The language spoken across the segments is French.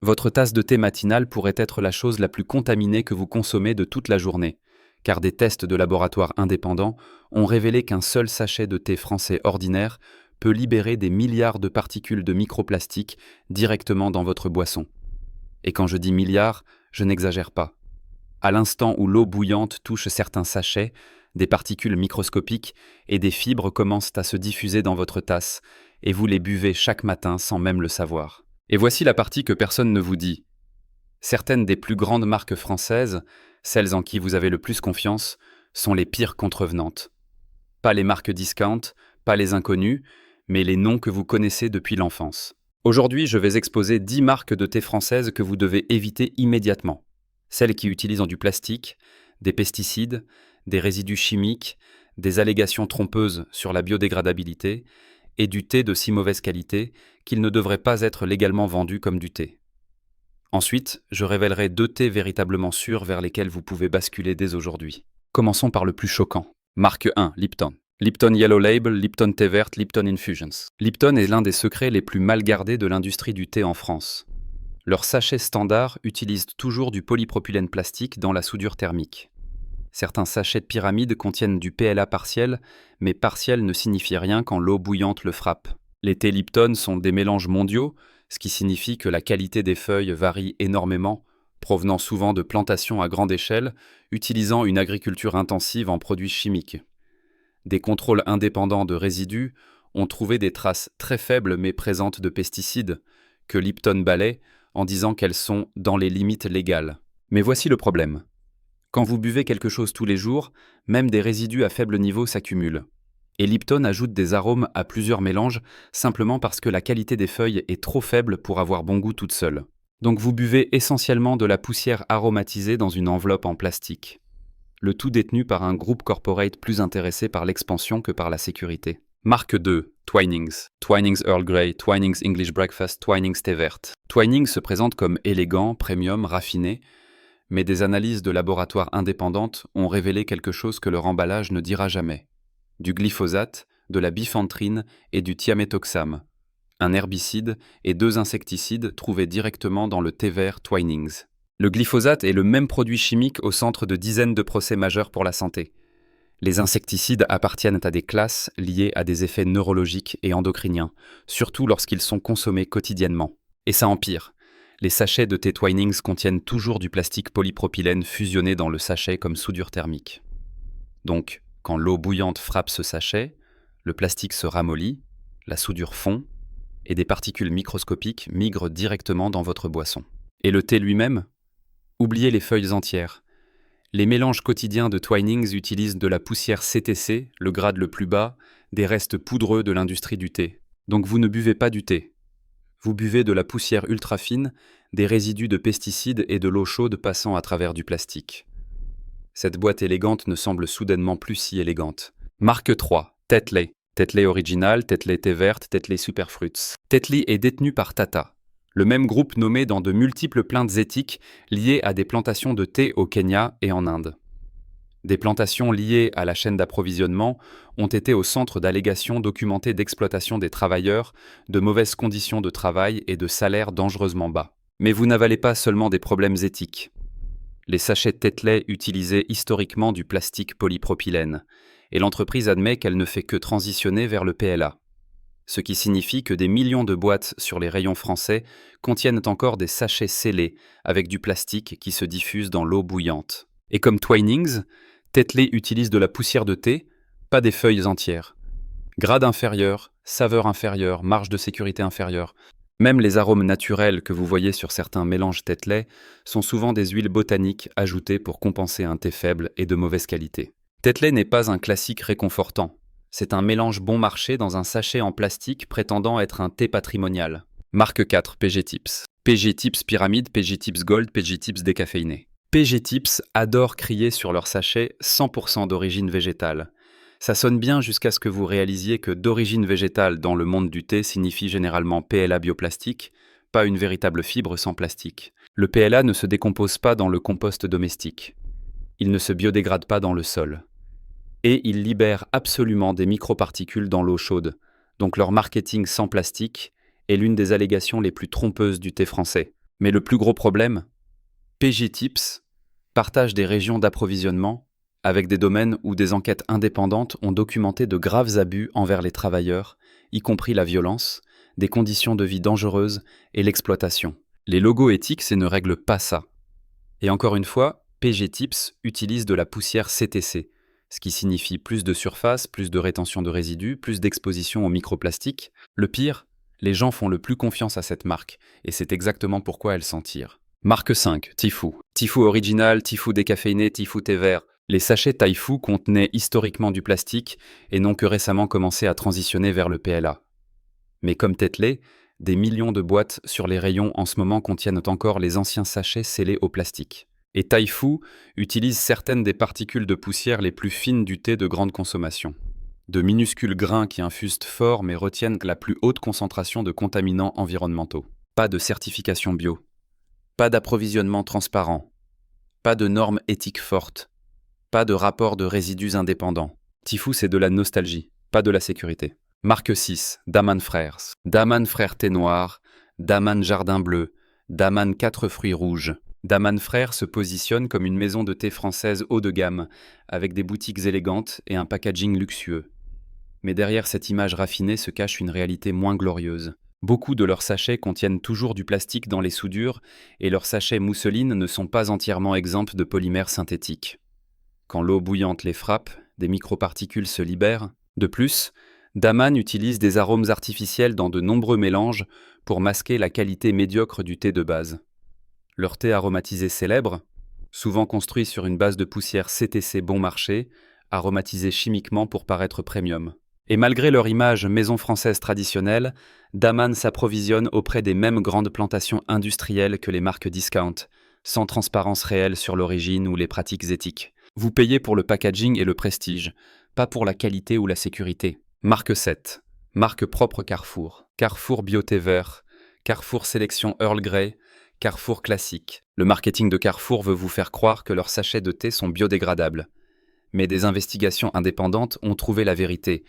Votre tasse de thé matinale pourrait être la chose la plus contaminée que vous consommez de toute la journée, car des tests de laboratoire indépendants ont révélé qu'un seul sachet de thé français ordinaire peut libérer des milliards de particules de microplastiques directement dans votre boisson. Et quand je dis milliards, je n'exagère pas. À l'instant où l'eau bouillante touche certains sachets, des particules microscopiques et des fibres commencent à se diffuser dans votre tasse, et vous les buvez chaque matin sans même le savoir. Et voici la partie que personne ne vous dit. Certaines des plus grandes marques françaises, celles en qui vous avez le plus confiance, sont les pires contrevenantes. Pas les marques discount, pas les inconnus, mais les noms que vous connaissez depuis l'enfance. Aujourd'hui, je vais exposer 10 marques de thé françaises que vous devez éviter immédiatement. Celles qui utilisent du plastique, des pesticides, des résidus chimiques, des allégations trompeuses sur la biodégradabilité et du thé de si mauvaise qualité qu'il ne devrait pas être légalement vendu comme du thé. Ensuite, je révélerai 2 thés véritablement sûrs vers lesquels vous pouvez basculer dès aujourd'hui. Commençons par le plus choquant. Marque 1, Lipton. Lipton Yellow Label, Lipton Thé Verte, Lipton Infusions. Lipton est l'un des secrets les plus mal gardés de l'industrie du thé en France. Leurs sachets standards utilisent toujours du polypropylène plastique dans la soudure thermique. Certains sachets de pyramide contiennent du PLA partiel, mais partiel ne signifie rien quand l'eau bouillante le frappe. Les thés Lipton sont des mélanges mondiaux, ce qui signifie que la qualité des feuilles varie énormément, provenant souvent de plantations à grande échelle, utilisant une agriculture intensive en produits chimiques. Des contrôles indépendants de résidus ont trouvé des traces très faibles mais présentes de pesticides, que Lipton balaie en disant qu'elles sont dans les limites légales. Mais voici le problème. Quand vous buvez quelque chose tous les jours, même des résidus à faible niveau s'accumulent. Et Lipton ajoute des arômes à plusieurs mélanges simplement parce que la qualité des feuilles est trop faible pour avoir bon goût toute seule. Donc vous buvez essentiellement de la poussière aromatisée dans une enveloppe en plastique. Le tout détenu par un groupe corporate plus intéressé par l'expansion que par la sécurité. Marque 2, Twinings. Twinings Earl Grey, Twinings English Breakfast, Twinings Thé Verte. Twinings se présente comme élégant, premium, raffiné, mais des analyses de laboratoires indépendantes ont révélé quelque chose que leur emballage ne dira jamais. Du glyphosate, de la bifentrine et du thiaméthoxam, un herbicide et 2 insecticides trouvés directement dans le thé vert Twinings. Le glyphosate est le même produit chimique au centre de dizaines de procès majeurs pour la santé. Les insecticides appartiennent à des classes liées à des effets neurologiques et endocriniens, surtout lorsqu'ils sont consommés quotidiennement. Et ça empire. Les sachets de thé Twinings contiennent toujours du plastique polypropylène fusionné dans le sachet comme soudure thermique. Donc, quand l'eau bouillante frappe ce sachet, le plastique se ramollit, la soudure fond, et des particules microscopiques migrent directement dans votre boisson. Et le thé lui-même ? Oubliez les feuilles entières. Les mélanges quotidiens de Twinings utilisent de la poussière CTC, le grade le plus bas, des restes poudreux de l'industrie du thé. Donc vous ne buvez pas du thé. Vous buvez de la poussière ultra fine, des résidus de pesticides et de l'eau chaude passant à travers du plastique. Cette boîte élégante ne semble soudainement plus si élégante. Marque 3, Tetley. Tetley Original, Tetley Thé Verte, Tetley Superfruits. Tetley est détenu par Tata, le même groupe nommé dans de multiples plaintes éthiques liées à des plantations de thé au Kenya et en Inde. Des plantations liées à la chaîne d'approvisionnement ont été au centre d'allégations documentées d'exploitation des travailleurs, de mauvaises conditions de travail et de salaires dangereusement bas. Mais vous n'avalez pas seulement des problèmes éthiques. Les sachets Tetley utilisaient historiquement du plastique polypropylène, et l'entreprise admet qu'elle ne fait que transitionner vers le PLA. Ce qui signifie que des millions de boîtes sur les rayons français contiennent encore des sachets scellés avec du plastique qui se diffuse dans l'eau bouillante. Et comme Twinings, Tetley utilise de la poussière de thé, pas des feuilles entières. Grade inférieur, saveur inférieure, marge de sécurité inférieure. Même les arômes naturels que vous voyez sur certains mélanges Tetley sont souvent des huiles botaniques ajoutées pour compenser un thé faible et de mauvaise qualité. Tetley n'est pas un classique réconfortant. C'est un mélange bon marché dans un sachet en plastique prétendant être un thé patrimonial. Marque 4, PG Tips. PG Tips Pyramide, PG Tips Gold, PG Tips décaféiné. PG Tips adore crier sur leur sachet 100% d'origine végétale. Ça sonne bien jusqu'à ce que vous réalisiez que d'origine végétale dans le monde du thé signifie généralement PLA bioplastique, pas une véritable fibre sans plastique. Le PLA ne se décompose pas dans le compost domestique. Il ne se biodégrade pas dans le sol. Et ils libèrent absolument des microparticules dans l'eau chaude, donc leur marketing sans plastique est l'une des allégations les plus trompeuses du thé français. Mais le plus gros problème, PG Tips partage des régions d'approvisionnement avec des domaines où des enquêtes indépendantes ont documenté de graves abus envers les travailleurs, y compris la violence, des conditions de vie dangereuses et l'exploitation. Les logos éthiques ne règlent pas ça. Et encore une fois, PG Tips utilise de la poussière CTC, ce qui signifie plus de surface, plus de rétention de résidus, plus d'exposition aux microplastiques. Le pire, les gens font le plus confiance à cette marque, et c'est exactement pourquoi elle s'en tire. Marque 5, Tifu. Tifu original, Tifu décaféiné, Tifu thé vert. Les sachets Taifu contenaient historiquement du plastique et n'ont que récemment commencé à transitionner vers le PLA. Mais comme Tetley, des millions de boîtes sur les rayons en ce moment contiennent encore les anciens sachets scellés au plastique. Et Taifu utilise certaines des particules de poussière les plus fines du thé de grande consommation. De minuscules grains qui infusent fort mais retiennent la plus haute concentration de contaminants environnementaux. Pas de certification bio. Pas d'approvisionnement transparent. Pas de normes éthiques fortes. Pas de rapport de résidus indépendants. Tifu, c'est de la nostalgie, pas de la sécurité. Marque 6, Daman Frères. Daman Frères Thé Noir, Daman Jardin Bleu, Daman 4 fruits rouges. Daman Frères se positionne comme une maison de thé française haut de gamme, avec des boutiques élégantes et un packaging luxueux. Mais derrière cette image raffinée se cache une réalité moins glorieuse. Beaucoup de leurs sachets contiennent toujours du plastique dans les soudures et leurs sachets mousseline ne sont pas entièrement exempts de polymères synthétiques. Quand l'eau bouillante les frappe, des microparticules se libèrent. De plus, Daman utilise des arômes artificiels dans de nombreux mélanges pour masquer la qualité médiocre du thé de base. Leur thé aromatisé célèbre, souvent construit sur une base de poussière CTC bon marché, aromatisé chimiquement pour paraître premium. Et malgré leur image maison française traditionnelle, Daman s'approvisionne auprès des mêmes grandes plantations industrielles que les marques discount, sans transparence réelle sur l'origine ou les pratiques éthiques. Vous payez pour le packaging et le prestige, pas pour la qualité ou la sécurité. Marque 7. Marque propre Carrefour. Carrefour Bio Thé Vert. Carrefour Sélection Earl Grey. Carrefour Classique. Le marketing de Carrefour veut vous faire croire que leurs sachets de thé sont biodégradables. Mais des investigations indépendantes ont trouvé la vérité.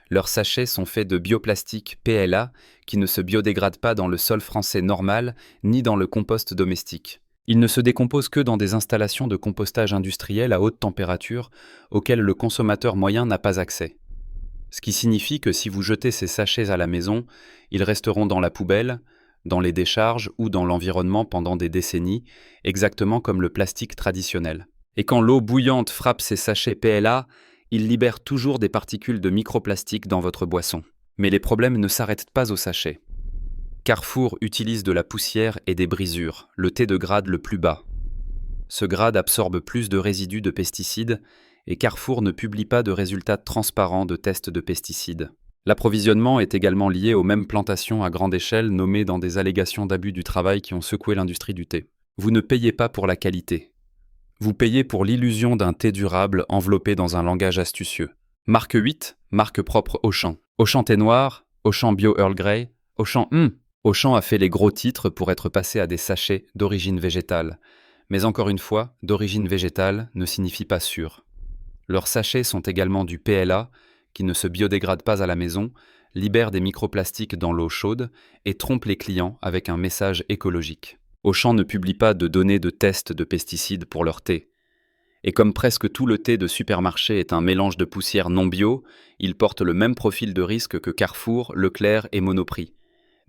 Leurs sachets sont faits de bioplastique PLA qui ne se biodégrade pas dans le sol français normal ni dans le compost domestique. Ils ne se décomposent que dans des installations de compostage industriel à haute température auxquelles le consommateur moyen n'a pas accès. Ce qui signifie que si vous jetez ces sachets à la maison, ils resteront dans la poubelle, dans les décharges ou dans l'environnement pendant des décennies, exactement comme le plastique traditionnel. Et quand l'eau bouillante frappe ces sachets PLA, ils libèrent toujours des particules de microplastique dans votre boisson. Mais les problèmes ne s'arrêtent pas aux sachets. Carrefour utilise de la poussière et des brisures, le thé de grade le plus bas. Ce grade absorbe plus de résidus de pesticides et Carrefour ne publie pas de résultats transparents de tests de pesticides. L'approvisionnement est également lié aux mêmes plantations à grande échelle nommées dans des allégations d'abus du travail qui ont secoué l'industrie du thé. Vous ne payez pas pour la qualité. Vous payez pour l'illusion d'un thé durable enveloppé dans un langage astucieux. Marque 8, marque propre Auchan. Auchan Thé Noir, Auchan Bio Earl Grey, Auchan Auchan a fait les gros titres pour être passé à des sachets d'origine végétale. Mais encore une fois, d'origine végétale ne signifie pas sûr. Leurs sachets sont également du PLA, qui ne se biodégrade pas à la maison, libère des microplastiques dans l'eau chaude et trompe les clients avec un message écologique. Auchan ne publie pas de données de tests de pesticides pour leur thé. Et comme presque tout le thé de supermarché est un mélange de poussière non bio, il porte le même profil de risque que Carrefour, Leclerc et Monoprix.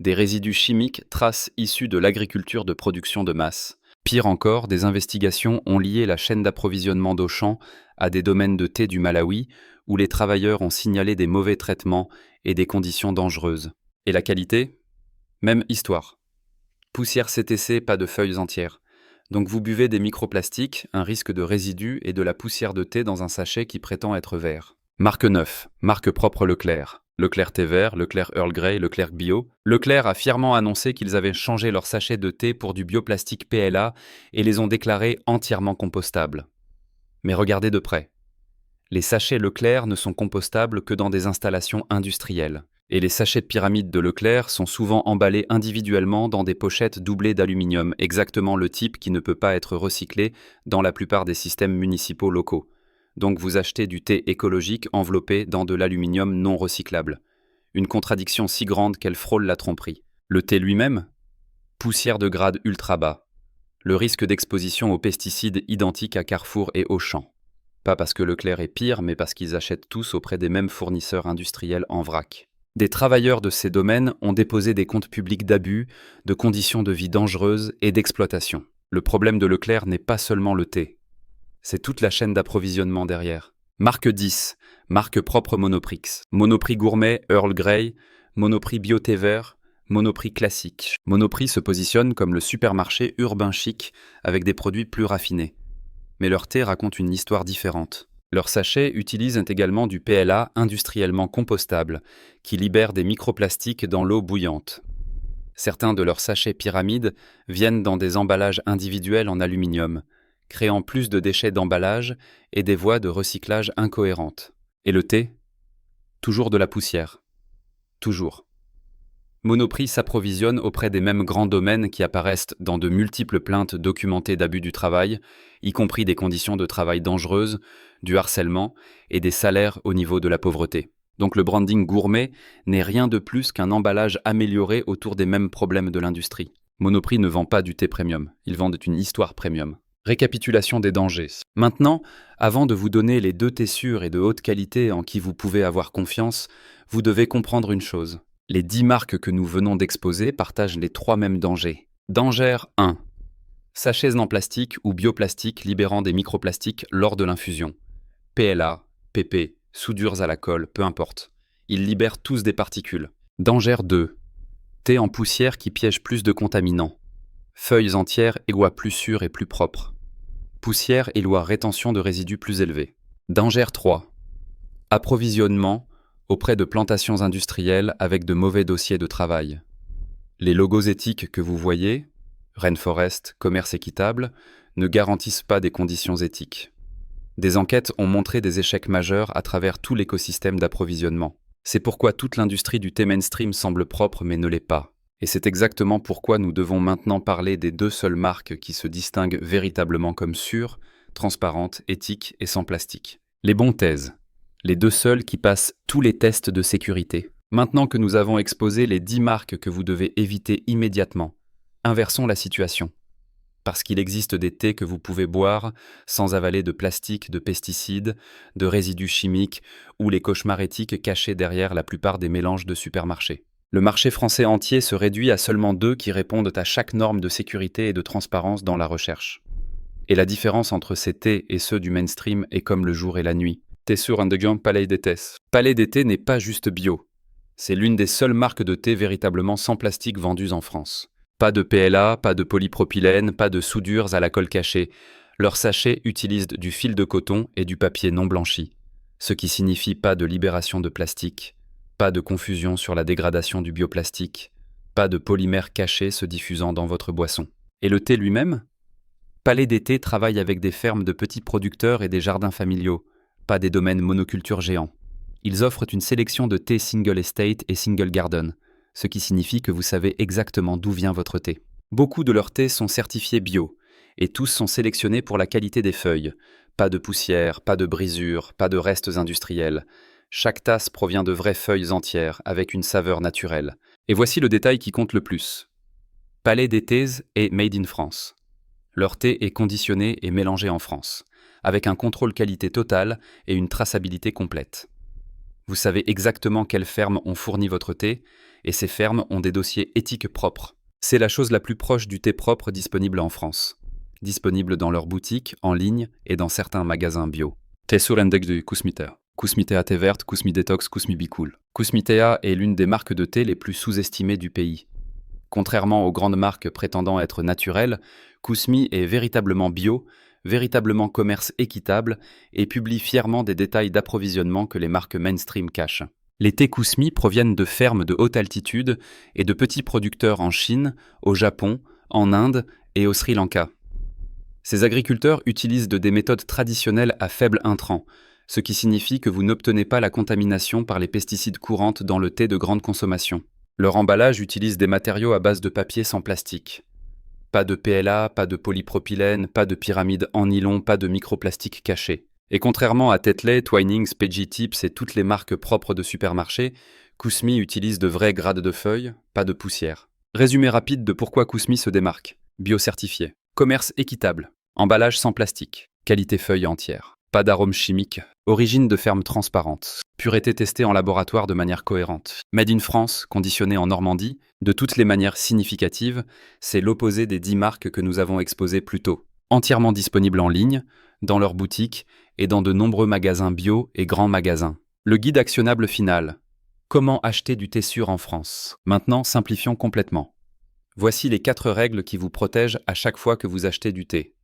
Des résidus chimiques traces issus de l'agriculture de production de masse. Pire encore, des investigations ont lié la chaîne d'approvisionnement d'Auchan à des domaines de thé du Malawi, où les travailleurs ont signalé des mauvais traitements et des conditions dangereuses. Et la qualité ? Même histoire. Poussière CTC, pas de feuilles entières. Donc vous buvez des microplastiques, un risque de résidus et de la poussière de thé dans un sachet qui prétend être vert. Marque 9, marque propre Leclerc. Leclerc Thé Vert, Leclerc Earl Grey, Leclerc Bio. Leclerc a fièrement annoncé qu'ils avaient changé leur sachet de thé pour du bioplastique PLA et les ont déclarés entièrement compostables. Mais regardez de près. Les sachets Leclerc ne sont compostables que dans des installations industrielles. Et les sachets de pyramide de Leclerc sont souvent emballés individuellement dans des pochettes doublées d'aluminium, exactement le type qui ne peut pas être recyclé dans la plupart des systèmes municipaux locaux. Donc vous achetez du thé écologique enveloppé dans de l'aluminium non recyclable. Une contradiction si grande qu'elle frôle la tromperie. Le thé lui-même ? Poussière de grade ultra bas. Le risque d'exposition aux pesticides identique à Carrefour et Auchan. Pas parce que Leclerc est pire, mais parce qu'ils achètent tous auprès des mêmes fournisseurs industriels en vrac. Des travailleurs de ces domaines ont déposé des comptes publics d'abus, de conditions de vie dangereuses et d'exploitation. Le problème de Leclerc n'est pas seulement le thé. C'est toute la chaîne d'approvisionnement derrière. Marque 10, marque propre Monoprix. Monoprix gourmet Earl Grey, Monoprix bio thé vert, Monoprix classique. Monoprix se positionne comme le supermarché urbain chic avec des produits plus raffinés. Mais leur thé raconte une histoire différente. Leurs sachets utilisent également du PLA industriellement compostable, qui libère des microplastiques dans l'eau bouillante. Certains de leurs sachets pyramides viennent dans des emballages individuels en aluminium, créant plus de déchets d'emballage et des voies de recyclage incohérentes. Et le thé ? Toujours de la poussière. Toujours. Monoprix s'approvisionne auprès des mêmes grands domaines qui apparaissent dans de multiples plaintes documentées d'abus du travail, y compris des conditions de travail dangereuses, du harcèlement et des salaires au niveau de la pauvreté. Donc le branding gourmet n'est rien de plus qu'un emballage amélioré autour des mêmes problèmes de l'industrie. Monoprix ne vend pas du thé premium, ils vendent une histoire premium. Récapitulation des dangers. Maintenant, avant de vous donner les 2 thés sûrs et de haute qualité en qui vous pouvez avoir confiance, vous devez comprendre une chose. Les 10 marques que nous venons d'exposer partagent les 3 mêmes dangers. Danger 1. Sachets en plastique ou bioplastique libérant des microplastiques lors de l'infusion. PLA, PP, soudures à la colle, peu importe. Ils libèrent tous des particules. Danger 2. Thé en poussière qui piège plus de contaminants. Feuilles entières égua plus sûres et plus propres. Poussière égua rétention de résidus plus élevés. Danger 3. Approvisionnement auprès de plantations industrielles avec de mauvais dossiers de travail. Les logos éthiques que vous voyez, Rainforest, commerce équitable, ne garantissent pas des conditions éthiques. Des enquêtes ont montré des échecs majeurs à travers tout l'écosystème d'approvisionnement. C'est pourquoi toute l'industrie du thé mainstream semble propre mais ne l'est pas. Et c'est exactement pourquoi nous devons maintenant parler des 2 seules marques qui se distinguent véritablement comme sûres, transparentes, éthiques et sans plastique. Les bons thèses. Les 2 seuls qui passent tous les tests de sécurité. Maintenant que nous avons exposé les 10 marques que vous devez éviter immédiatement, inversons la situation. Parce qu'il existe des thés que vous pouvez boire sans avaler de plastique, de pesticides, de résidus chimiques ou les cauchemars éthiques cachés derrière la plupart des mélanges de supermarchés. Le marché français entier se réduit à seulement 2 qui répondent à chaque norme de sécurité et de transparence dans la recherche. Et la différence entre ces thés et ceux du mainstream est comme le jour et la nuit. Thé sur Underground Palais d'été. Palais d'été n'est pas juste bio. C'est l'une des seules marques de thé véritablement sans plastique vendues en France. Pas de PLA, pas de polypropylène, pas de soudures à la colle cachée. Leurs sachets utilisent du fil de coton et du papier non blanchi, ce qui signifie pas de libération de plastique, pas de confusion sur la dégradation du bioplastique, pas de polymère caché se diffusant dans votre boisson. Et le thé lui-même ? Palais d'été travaille avec des fermes de petits producteurs et des jardins familiaux, pas des domaines monoculture géants. Ils offrent une sélection de thé single estate et single garden, ce qui signifie que vous savez exactement d'où vient votre thé. Beaucoup de leurs thés sont certifiés bio, et tous sont sélectionnés pour la qualité des feuilles. Pas de poussière, pas de brisures, pas de restes industriels. Chaque tasse provient de vraies feuilles entières, avec une saveur naturelle. Et voici le détail qui compte le plus. Palais des Thés est made in France. Leur thé est conditionné et mélangé en France, avec un contrôle qualité total et une traçabilité complète. Vous savez exactement quelles fermes ont fourni votre thé, et ces fermes ont des dossiers éthiques propres. C'est la chose la plus proche du thé propre disponible en France. Disponible dans leurs boutiques, en ligne et dans certains magasins bio. Thé sur index de Kousmitea. Kousmitea thé verte, Kousmi Detox, Kousmi Bicool. Kousmitea est l'une des marques de thé les plus sous-estimées du pays. Contrairement aux grandes marques prétendant être naturelles, Kousmi est véritablement bio, véritablement commerce équitable et publie fièrement des détails d'approvisionnement que les marques mainstream cachent. Les thés Kousmi proviennent de fermes de haute altitude et de petits producteurs en Chine, au Japon, en Inde et au Sri Lanka. Ces agriculteurs utilisent des méthodes traditionnelles à faible intrant, ce qui signifie que vous n'obtenez pas la contamination par les pesticides courantes dans le thé de grande consommation. Leur emballage utilise des matériaux à base de papier sans plastique. Pas de PLA, pas de polypropylène, pas de pyramide en nylon, pas de microplastique caché. Et contrairement à Tetley, Twinings, Peggy Tips et toutes les marques propres de supermarchés, Kousmi utilise de vrais grades de feuilles, pas de poussière. Résumé rapide de pourquoi Kousmi se démarque. Biocertifié. Commerce équitable. Emballage sans plastique. Qualité feuille entière. Pas d'arôme chimique. Origine de ferme transparente. Pureté testée en laboratoire de manière cohérente. Made in France, conditionné en Normandie, de toutes les manières significatives, c'est l'opposé des 10 marques que nous avons exposées plus tôt. Entièrement disponible en ligne, dans leurs boutiques et dans de nombreux magasins bio et grands magasins. Le guide actionnable final. Comment acheter du thé sûr en France? Maintenant, simplifions complètement. Voici les 4 règles qui vous protègent à chaque fois que vous achetez du thé.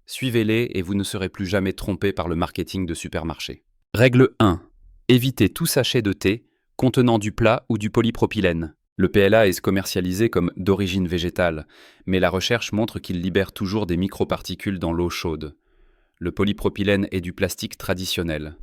Suivez-les et vous ne serez plus jamais trompé par le marketing de supermarché. Règle 1. Évitez tout sachet de thé contenant du plat ou du polypropylène. Le PLA est commercialisé comme d'origine végétale, mais la recherche montre qu'il libère toujours des microparticules dans l'eau chaude. Le polypropylène est du plastique traditionnel.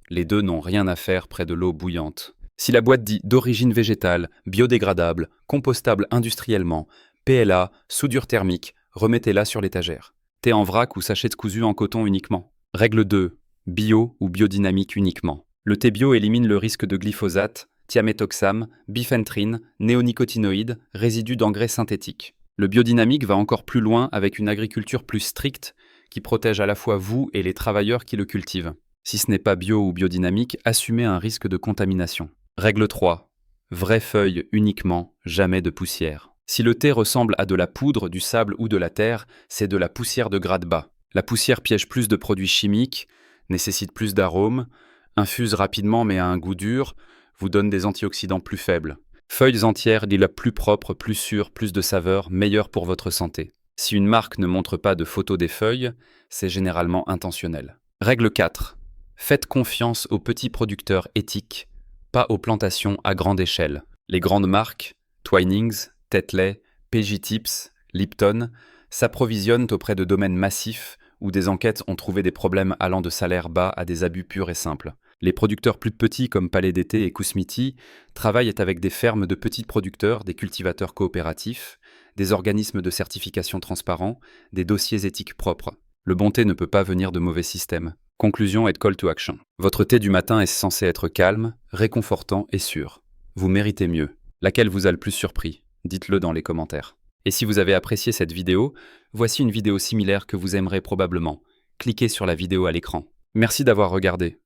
Les deux n'ont rien à faire près de l'eau bouillante. Si la boîte dit d'origine végétale, biodégradable, compostable industriellement, PLA, soudure thermique, remettez-la sur l'étagère. Thé en vrac ou sachet de cousu en coton uniquement. Règle 2. Bio ou biodynamique uniquement. Le thé bio élimine le risque de glyphosate, thiaméthoxam, biphéntrine, néonicotinoïdes, résidus d'engrais synthétiques. Le biodynamique va encore plus loin avec une agriculture plus stricte qui protège à la fois vous et les travailleurs qui le cultivent. Si ce n'est pas bio ou biodynamique, assumez un risque de contamination. Règle 3. Vraies feuilles uniquement, jamais de poussière. Si le thé ressemble à de la poudre, du sable ou de la terre, c'est de la poussière de grade bas. La poussière piège plus de produits chimiques, nécessite plus d'arômes, infuse rapidement mais a un goût dur, vous donne des antioxydants plus faibles. Feuilles entières, dit la plus propre, plus sûre, plus de saveur, meilleure pour votre santé. Si une marque ne montre pas de photos des feuilles, c'est généralement intentionnel. Règle 4. Faites confiance aux petits producteurs éthiques, pas aux plantations à grande échelle. Les grandes marques, Twinings, Tetley, PJ Tips, Lipton, s'approvisionnent auprès de domaines massifs où des enquêtes ont trouvé des problèmes allant de salaires bas à des abus purs et simples. Les producteurs plus petits comme Palais d'été et Kousmiti travaillent avec des fermes de petits producteurs, des cultivateurs coopératifs, des organismes de certification transparents, des dossiers éthiques propres. Le bon thé ne peut pas venir de mauvais systèmes. Conclusion et call to action. Votre thé du matin est censé être calme, réconfortant et sûr. Vous méritez mieux. Laquelle vous a le plus surpris? Dites-le dans les commentaires. Et si vous avez apprécié cette vidéo, voici une vidéo similaire que vous aimerez probablement. Cliquez sur la vidéo à l'écran. Merci d'avoir regardé.